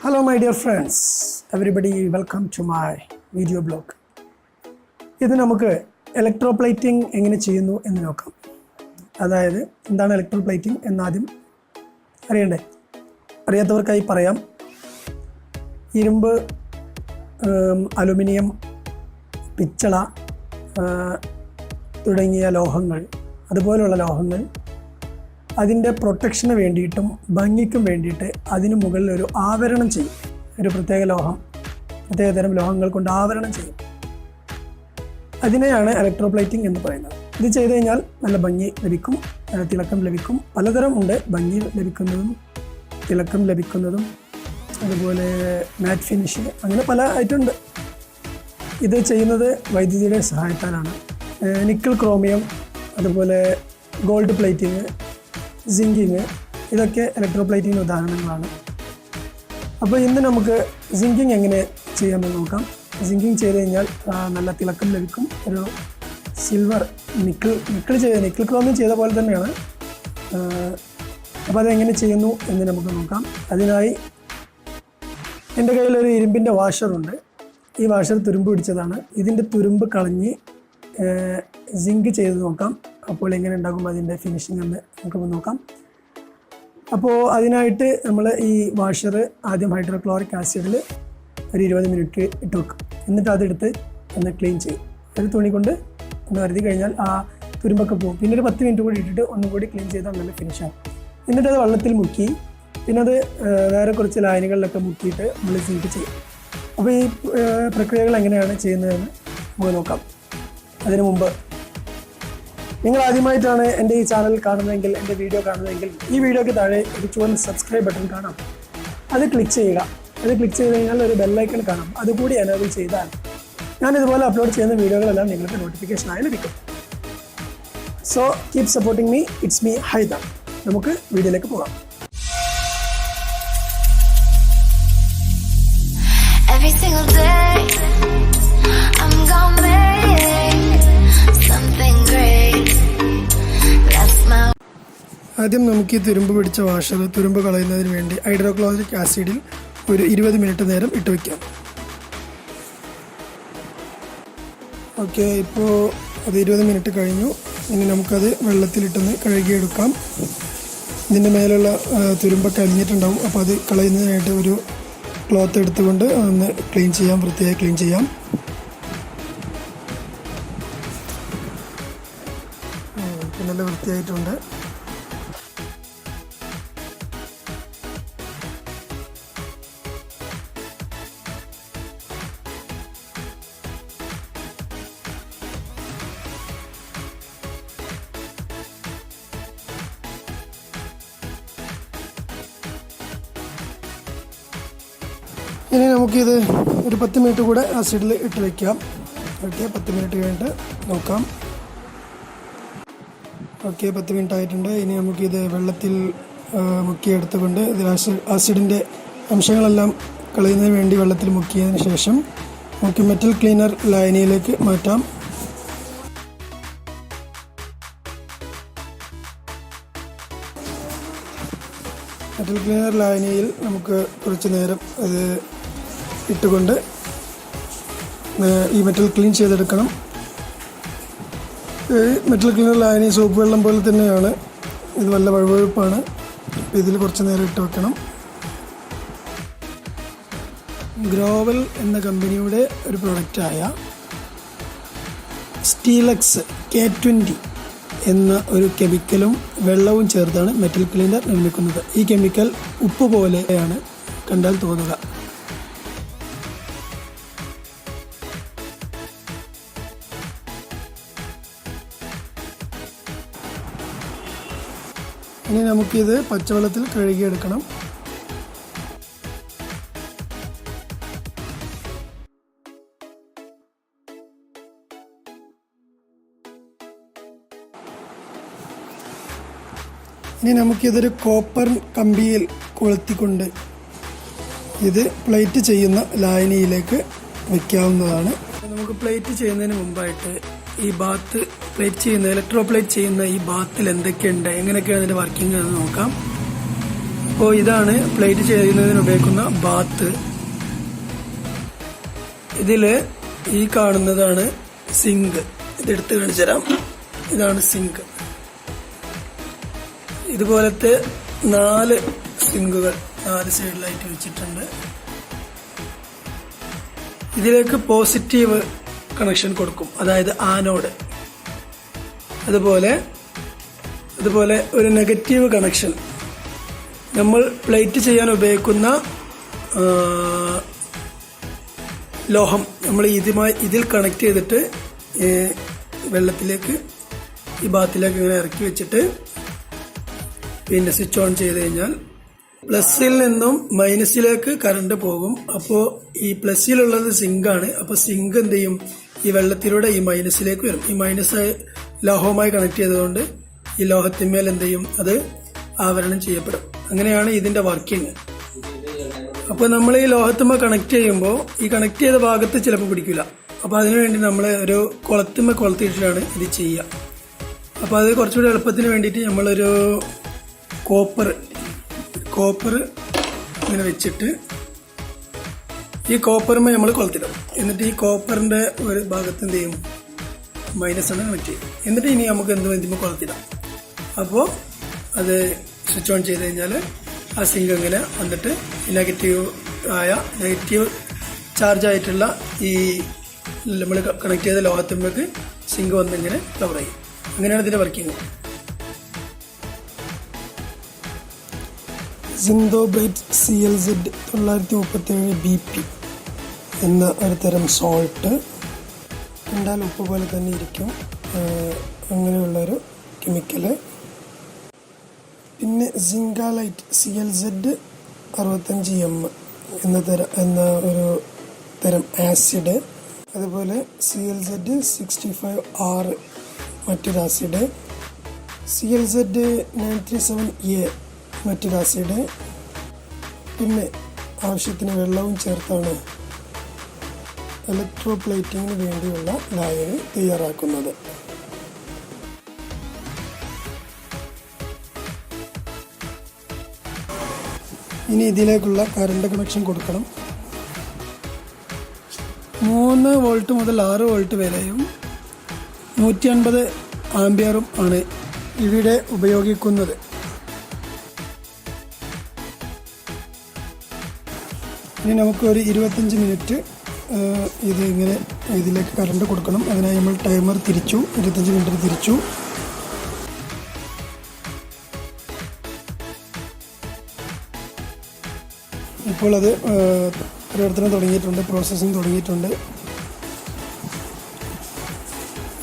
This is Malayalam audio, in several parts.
Hello my dear friends, everybody welcome to my video blog. ഇത് നമുക്ക് ഇലക്ട്രോപ്ലേറ്റിംഗ് എങ്ങനെ ചെയ്യുന്നു എന്ന് നോക്കാം. അതായത് എന്താണ് ഇലക്ട്രോപ്ലേറ്റിംഗ് എന്നാദ്യം അറിയണ്ടേ? അറിയാത്തവർക്കായി പറയാം. ഇരുമ്പ്, അലുമിനിയം, പിച്ചള തുടങ്ങിയ ലോഹങ്ങൾ, അതുപോലുള്ള ലോഹങ്ങൾ അതിൻ്റെ പ്രൊട്ടക്ഷന് വേണ്ടിയിട്ടും ഭംഗിക്കും വേണ്ടിയിട്ട് അതിന് മുകളിൽ ഒരു ആവരണം ചെയ്യും. ഒരു പ്രത്യേകതരം ലോഹങ്ങൾ കൊണ്ട് ആവരണം ചെയ്യും. അതിനെയാണ് ഇലക്ട്രോപ്ലേറ്റിംഗ് എന്ന് പറയുന്നത്. ഇത് ചെയ്ത് കഴിഞ്ഞാൽ നല്ല ഭംഗി ലഭിക്കും, തിളക്കം ലഭിക്കും. പലതരം ഉണ്ട്, ഭംഗി ലഭിക്കുന്നതും തിളക്കം ലഭിക്കുന്നതും, അതുപോലെ മാറ്റ് ഫിനിഷ്, അങ്ങനെ പല ഐറ്റമുണ്ട്. ഇത് ചെയ്യുന്നത് വൈദ്യുതിയുടെ സഹായത്താലാണ്. നിക്കൽ ക്രോമിയം, അതുപോലെ ഗോൾഡ് പ്ലേറ്റിങ്, സിങ്കിങ്, ഇതൊക്കെ ഇലക്ട്രോപ്ലേറ്റിങ്ങിന് ഉദാഹരണങ്ങളാണ്. അപ്പോൾ ഇന്ന് നമുക്ക് സിങ്കിങ് എങ്ങനെ ചെയ്യാമെന്ന് നോക്കാം. സിങ്കിങ് ചെയ്ത് കഴിഞ്ഞാൽ നല്ല തിളക്കം ലഭിക്കും. ഒരു സിൽവർ നിക്കിൾ ക്രോമിയം ചെയ്ത പോലെ തന്നെയാണ്. അപ്പോൾ അതെങ്ങനെ ചെയ്യുന്നു എന്ന് നമുക്ക് നോക്കാം. അതിനായി എൻ്റെ കയ്യിലൊരു ഇരുമ്പിൻ്റെ വാഷറുണ്ട്. ഈ വാഷർ തുരുമ്പ് പിടിച്ചതാണ്. ഇതിൻ്റെ തുരുമ്പ് കളഞ്ഞ് സിങ്ക് ചെയ്ത് നോക്കാം. അപ്പോൾ എങ്ങനെ ഉണ്ടാകും അതിൻ്റെ ഫിനിഷിംഗ് എന്ന് നമുക്ക് നോക്കാം. അപ്പോൾ അതിനായിട്ട് നമ്മൾ ഈ വാഷർ ആദ്യം ഹൈഡ്രോക്ലോറിക് ആസിഡിൽ ഒരു 20 മിനിറ്റ് ഇട്ട് വെക്കും. എന്നിട്ട് അതെടുത്ത് ഒന്ന് ക്ലീൻ ചെയ്യും. ഒരു തുണി കൊണ്ട് ഒന്ന് വരുതി കഴിഞ്ഞാൽ ആ തുരുമ്പൊക്കെ പോകും. പിന്നെ ഒരു 10 മിനിറ്റ് കൂടി ഇട്ടിട്ട് ഒന്നും കൂടി ക്ലീൻ ചെയ്താൽ നല്ല ഫിനിഷാകും. എന്നിട്ട് അത് വെള്ളത്തിൽ മുക്കി പിന്നെ അത് വേറെ കുറച്ച് ലായനികളിലൊക്കെ മുക്കിയിട്ട് നമ്മൾ സിങ്ക് ചെയ്യും. അപ്പോൾ ഈ പ്രക്രിയകൾ എങ്ങനെയാണ് ചെയ്യുന്നതെന്ന് നമുക്ക് നോക്കാം. അതിനു മുമ്പ് നിങ്ങൾ ആദ്യമായിട്ടാണ് എൻ്റെ ഈ ചാനൽ കാണുന്നതെങ്കിൽ, എൻ്റെ വീഡിയോ കാണുന്നതെങ്കിൽ, ഈ വീഡിയോയ്ക്ക് താഴെ ഒരു ചുവന്ന സബ്സ്ക്രൈബ് ബട്ടൺ കാണാം. അത് ക്ലിക്ക് ചെയ്യുക. അത് ക്ലിക്ക് ചെയ്ത് കഴിഞ്ഞാൽ ഒരു ബെല്ലൈക്കൺ കാണാം. അതുകൂടി എനേബിൾ ചെയ്താൽ ഞാൻ ഇതുപോലെ അപ്ലോഡ് ചെയ്യുന്ന വീഡിയോകളെല്ലാം നിങ്ങൾക്ക് നോട്ടിഫിക്കേഷനായി ലഭിക്കും. So keep supporting me. It's me Haida. നമുക്ക് വീഡിയോയിലേക്ക് പോകാം. Every single day I'm gonna make something great. That's my. ആദ്യം നമുക്ക് ഈ തുരുമ്പ് പിടിച്ച വാഷർ തുരുമ്പ് കളയുന്നതിന് വേണ്ടി ഹൈഡ്രോക്ലോറിക് ആസിഡിൽ ഒരു 20 മിനിറ്റ് നേരം ഇട്ട് വയ്ക്കാം. ഓക്കെ, ഇപ്പോൾ അത് 20 മിനിറ്റ് കഴിഞ്ഞു. ഇനി നമുക്കത് വെള്ളത്തിലിട്ടൊന്ന് കഴുകിയെടുക്കാം. ഇതിൻ്റെ മേലുള്ള തുരുമ്പൊക്കെ അലിഞ്ഞിട്ടുണ്ടാവും. അപ്പോൾ അത് കളയുന്നതിനായിട്ട് ഒരു ക്ലോത്ത് എടുത്തുകൊണ്ട് ഒന്ന് ക്ലീൻ ചെയ്യാം, വൃത്തിയായി ക്ലീൻ ചെയ്യാം. നല്ല വൃത്തിയായിട്ടുണ്ട്. ഇനി നമുക്കിത് ഒരു 10 മിനിറ്റ് കൂടെ ആസിഡിൽ ഇട്ട് വയ്ക്കാം. ഓക്കെ, 10 മിനിറ്റ് കഴിഞ്ഞിട്ട് നോക്കാം. ഓക്കെ, 10 മിനിറ്റ് ആയിട്ടുണ്ട്. ഇനി നമുക്കിത് വെള്ളത്തിൽ മുക്കിയെടുത്തുകൊണ്ട് ഇതിൽ ആസിഡിൻ്റെ അംശങ്ങളെല്ലാം കളയുന്നതിന് വേണ്ടി വെള്ളത്തിൽ മുക്കിയതിന് ശേഷം നമുക്ക് മെറ്റൽ ക്ലീനർ ലായനിയിലേക്ക് മാറ്റാം. മെറ്റൽ ക്ലീനർ ലായനിയിൽ നമുക്ക് കുറച്ച് നേരം അത് ഇട്ടുകൊണ്ട് ഈ മെറ്റൽ ക്ലീൻ ചെയ്തെടുക്കണം. മെറ്റൽ ക്ലീനർ ലായനി സോപ്പ് വെള്ളം പോലെ തന്നെയാണ്. ഇത് നല്ല വഴുവഴുപ്പാണ്. ഇതിൽ കുറച്ച് നേരം ഇട്ട് വെക്കണം. ഗ്രോവൽ എന്ന കമ്പനിയുടെ ഒരു പ്രൊഡക്റ്റായ സ്റ്റീലക്സ് K20 എന്ന ഒരു കെമിക്കലും വെള്ളവും ചേർത്താണ് മെറ്റൽ ക്ലീനർ നിർമ്മിക്കുന്നത്. ഈ കെമിക്കൽ ഉപ്പ് പോലെയാണ് കണ്ടാൽ തോന്നുക. ഇനി നമുക്കിത് പച്ചവെള്ളത്തിൽ കഴുകിയെടുക്കണം. ഇനി നമുക്കിതൊരു കോപ്പർ കമ്പിയിൽ കൊളുത്തിക്കൊണ്ട് ഇത് പ്ലേറ്റ് ചെയ്യുന്ന ലായനിയിലേക്ക് വയ്ക്കാവുന്നതാണ്. നമുക്ക് പ്ലേറ്റ് ചെയ്യുന്നതിന് മുമ്പായിട്ട് ഈ ബാത്ത് പ്ലേറ്റ് ചെയ്യുന്ന ഇലക്ട്രോപ്ലേറ്റ് ചെയ്യുന്ന ഈ ബാത്തിൽ എന്തൊക്കെയുണ്ട്, എങ്ങനെയൊക്കെയാണ് അതിൻ്റെ വർക്കിംഗ് എന്ന് നോക്കാം. അപ്പോൾ ഇതാണ് പ്ലേറ്റ് ചെയ്യുന്നതിന് ഉപയോഗിക്കുന്ന ബാത്ത്. ഇതിൽ ഈ കാണുന്നതാണ് സിങ്ക്. ഇതെടുത്ത് കാണിച്ചു തരാം. ഇതാണ് സിങ്ക്. ഇതുപോലത്തെ 4 സിങ്കുകൾ 4 സൈഡിലായിട്ട് വെച്ചിട്ടുണ്ട്. ഇതിലേക്ക് പോസിറ്റീവ് കണക്ഷൻ കൊടുക്കും, അതായത് ആനോഡ്. അതുപോലെ ഒരു നെഗറ്റീവ് കണക്ഷൻ നമ്മൾ പ്ലേറ്റ് ചെയ്യാൻ ഉപയോഗിക്കുന്ന ലോഹം നമ്മൾ ഇതിൽ കണക്ട് ചെയ്തിട്ട് വെള്ളത്തിലേക്ക് ഈ ബാത്തിലേക്ക് ഇങ്ങനെ ഇറക്കി വെച്ചിട്ട് പിന്നെ സ്വിച്ച് ഓൺ ചെയ്ത് കഴിഞ്ഞാൽ പ്ലസിൽ നിന്നും മൈനസിലേക്ക് കറണ്ട് പോകും. അപ്പോൾ ഈ പ്ലസിലുള്ളത് സിങ്കാണ്. അപ്പോൾ സിങ്ക് എന്ത് ചെയ്യും? ഈ വെള്ളത്തിലൂടെ ഈ മൈനസിലേക്ക് വരും. ഈ മൈനസ് ലോഹവുമായി കണക്ട് ചെയ്തതുകൊണ്ട് ഈ ലോഹത്തിന്മേൽ എന്ത് ചെയ്യും? അത് ആവരണം ചെയ്യപ്പെടും. അങ്ങനെയാണ് ഇതിന്റെ വർക്കിംഗ്. അപ്പോൾ നമ്മൾ ഈ ലോഹത്തുമ്മ കണക്ട് ചെയ്യുമ്പോൾ ഈ കണക്ട് ചെയ്ത ഭാഗത്ത് ചിലപ്പോൾ പിടിക്കില്ല. അപ്പോൾ അതിനുവേണ്ടി നമ്മൾ ഒരു കൊളുത്തിയിട്ടാണ് ഇത് ചെയ്യുക. അപ്പോൾ അത് കുറച്ചുകൂടി എളുപ്പത്തിന് വേണ്ടിയിട്ട് നമ്മളൊരു കോപ്പർ ഇങ്ങനെ വെച്ചിട്ട് ഈ കോപ്പറുമ്മ നമ്മൾ കൊളുത്തിടും. എന്നിട്ട് ഈ കോപ്പറിന്റെ ഒരു ഭാഗത്ത് എന്ത് ചെയ്യും? മൈനസ് ആണ് കണക്ട് ചെയ്യും. എന്നിട്ട് ഇനി നമുക്ക് എന്തും കൊളുത്തിടാം. അപ്പോൾ അത് സ്വിച്ച് ഓൺ ചെയ്ത് കഴിഞ്ഞാൽ ആ സിങ്ക് ഇങ്ങനെ വന്നിട്ട് നെഗറ്റീവ് ചാർജ് ആയിട്ടുള്ള ഈ നമ്മൾ കണക്ട് ചെയ്ത ലോഹത്തുമ്പേക്ക് സിങ്ക് വന്നിങ്ങനെ കവർ ചെയ്യും. അങ്ങനെയാണ് ഇതിന്റെ വർക്കിംഗ്. സിന്തോബ്രൈറ്റ് CLZ 937 BP എന്ന ഒരു തരം സോൾട്ട്. കണ്ടാൽ ഉപ്പ് പോലെ തന്നെ ഇരിക്കും, അങ്ങനെയുള്ളൊരു കെമിക്കല്. പിന്നെ സിങ്കാലൈറ്റ് CLZ 65M എന്ന ഒരു തരം ആസിഡ്. അതുപോലെ CLZ 65R മറ്റൊരു ആസിഡ്. CLZ 937A മറ്റൊരു ആസിഡ്. പിന്നെ ആവശ്യത്തിന് വെള്ളവും ചേർത്താണ് ഇലക്ട്രോ പ്ലേറ്റിങ്ങിന് വേണ്ടിയുള്ള ലായനി തയ്യാറാക്കുന്നത്. ഇനി ഇതിലേക്കുള്ള കറണ്ട് കണക്ഷൻ കൊടുക്കണം. 3 വോൾട്ട് മുതൽ 6 വോൾട്ട് വരെയും 150 ആംപിയറും ആണ് ഇവിടെ ഉപയോഗിക്കുന്നത്. ഇനി നമുക്കൊരു 25 മിനിറ്റ് ഇതിലേക്ക് കറണ്ട് കൊടുക്കണം. അതിനായി നമ്മൾ ടൈമർ തിരിച്ചു. 25 മിനിറ്റ് തിരിച്ചു. ഇപ്പോൾ അത് പ്രവർത്തനം തുടങ്ങിയിട്ടുണ്ട്, പ്രോസസ്സിങ് തുടങ്ങിയിട്ടുണ്ട്.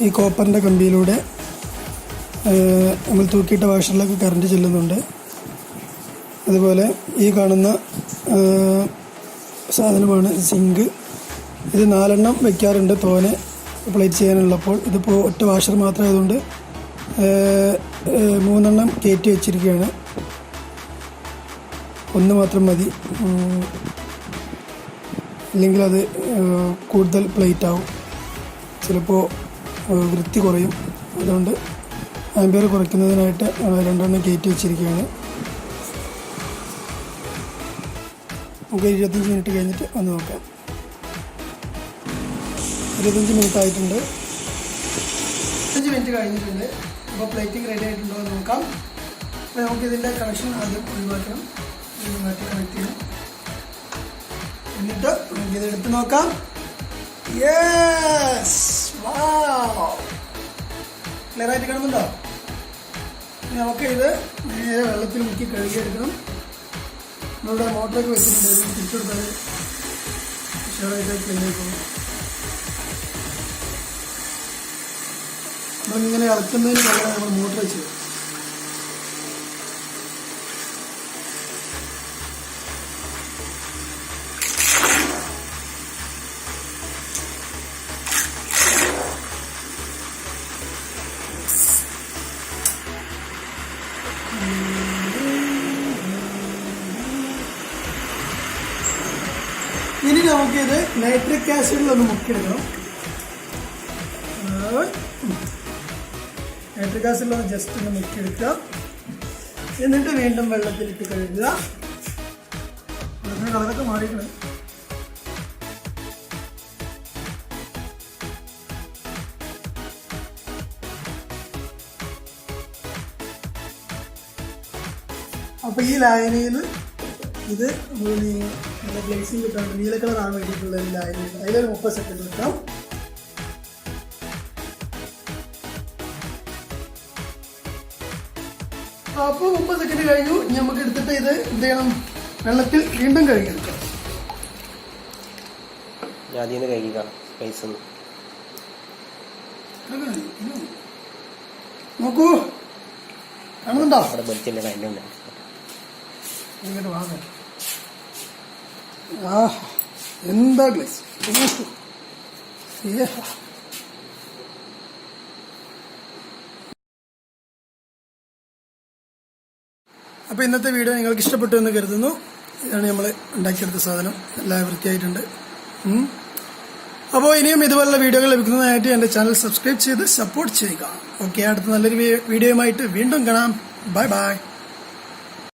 ഈ കോപ്പറിൻ്റെ കമ്പിയിലൂടെ നമ്മൾ തൂക്കിയിട്ട വാഷറിലേക്ക് കറണ്ട് ചെല്ലുന്നുണ്ട്. അതുപോലെ ഈ കാണുന്ന സാധനമാണ് സിങ്ക്. ഇത് 4 വെക്കാറുണ്ട് തോനെ പ്ലേറ്റ് ചെയ്യാനുള്ളപ്പോൾ. ഇതിപ്പോൾ ഒറ്റ വാഷർ മാത്രമായതുകൊണ്ട് 3 കയറ്റി വെച്ചിരിക്കുകയാണ്. 1 മാത്രം മതി, ഇല്ലെങ്കിൽ അത് കൂടുതൽ പ്ലേറ്റ് ആവും, ചിലപ്പോൾ വൃത്തി കുറയും. അതുകൊണ്ട് ആംപിയർ കുറയ്ക്കുന്നതിനായിട്ട് 2 കയറ്റി വെച്ചിരിക്കുകയാണ്. നമുക്ക് 25 മിനിറ്റ് കഴിഞ്ഞിട്ട് വന്ന് നോക്കാം. 25 മിനിറ്റ് ആയിട്ടുണ്ട്. 25 മിനിറ്റ് കഴിഞ്ഞിട്ടുണ്ട്. അപ്പോൾ പ്ലേറ്റിംഗ് റെഡി ആയിട്ടുണ്ടോ എന്ന് നോക്കാം. അപ്പോൾ നമുക്കിതിൻ്റെ കണക്ഷൻ ആദ്യം ഒഴിവാക്കണം. ഇത് മാറ്റി കണക്ട് ചെയ്യണം. എന്നിട്ട് നമുക്കിത് എടുത്ത് നോക്കാം. യെസ്, വാവ്, ക്ലിയർ ആയിട്ട് കാണുന്നുണ്ടോ? നമുക്ക് ഇത് നേരെ വെള്ളത്തിൽ മുക്കി കഴുകിയെടുക്കണം. നമ്മളുടെ മോട്ടറൊക്കെ വെച്ചിട്ടുണ്ട്. തിരിച്ചെടുത്താൽ ഉഷാറായിട്ട് ക്ലീൻ ആയി പോകും. നമ്മളിങ്ങനെ ഇളക്കുന്നതിന് പകരം നമ്മൾ മോട്ടർ വെച്ചത്. ഇനി നമുക്കിത് നൈട്രിക് ആസിഡിലൊന്ന് മുക്കിയെടുക്കണം. നൈട്രിക് ആസിഡിലൊന്ന് ജസ്റ്റ് ഒന്ന് മുക്കിയെടുക്കുക. എന്നിട്ട് വീണ്ടും വെള്ളത്തിലിട്ട് കഴുകുക. വെള്ളത്തിന് കളറൊക്കെ മാറിയിട്ടുണ്ട്. അപ്പോൾ ഈ ലായനിയിൽ ഇത് നല്ല ഗ്ലേസിങ് കിട്ടാണ്ട് നീല കളറാണ് വേണ്ടിയിട്ടുള്ള ഒരു ലായനി. അതിലൊരു 30 സെക്കൻഡ് വെക്കാം. അപ്പോൾ 30 സെക്കൻഡ് കഴിഞ്ഞു. ഇനി നമുക്ക് എടുത്തിട്ട് ഇത് എന്ത് ചെയ്യണം, വെള്ളത്തിൽ വീണ്ടും കഴുകിയെടുക്കാം. നോക്കൂ, കാണുന്നുണ്ടോ? ഇങ്ങോട്ട് വാങ്ങാം. ആ എന്താ ഗ്ലേസ്. അപ്പോൾ ഇന്നത്തെ വീഡിയോ നിങ്ങൾക്ക് ഇഷ്ടപ്പെട്ടു എന്ന് കരുതുന്നു. ഇതാണ് നമ്മൾ ഉണ്ടാക്കിയെടുത്ത സാധനം. എല്ലാം വൃത്തിയായിട്ടുണ്ട്. അപ്പോൾ ഇനിയും ഇതുപോലുള്ള വീഡിയോകൾ ലഭിക്കുന്നതിനായിട്ട് എൻ്റെ ചാനൽ സബ്സ്ക്രൈബ് ചെയ്ത് സപ്പോർട്ട് ചെയ്യുക. ഓക്കെ, അടുത്ത നല്ലൊരു വീഡിയോയുമായിട്ട് വീണ്ടും കാണാം. Bye bye.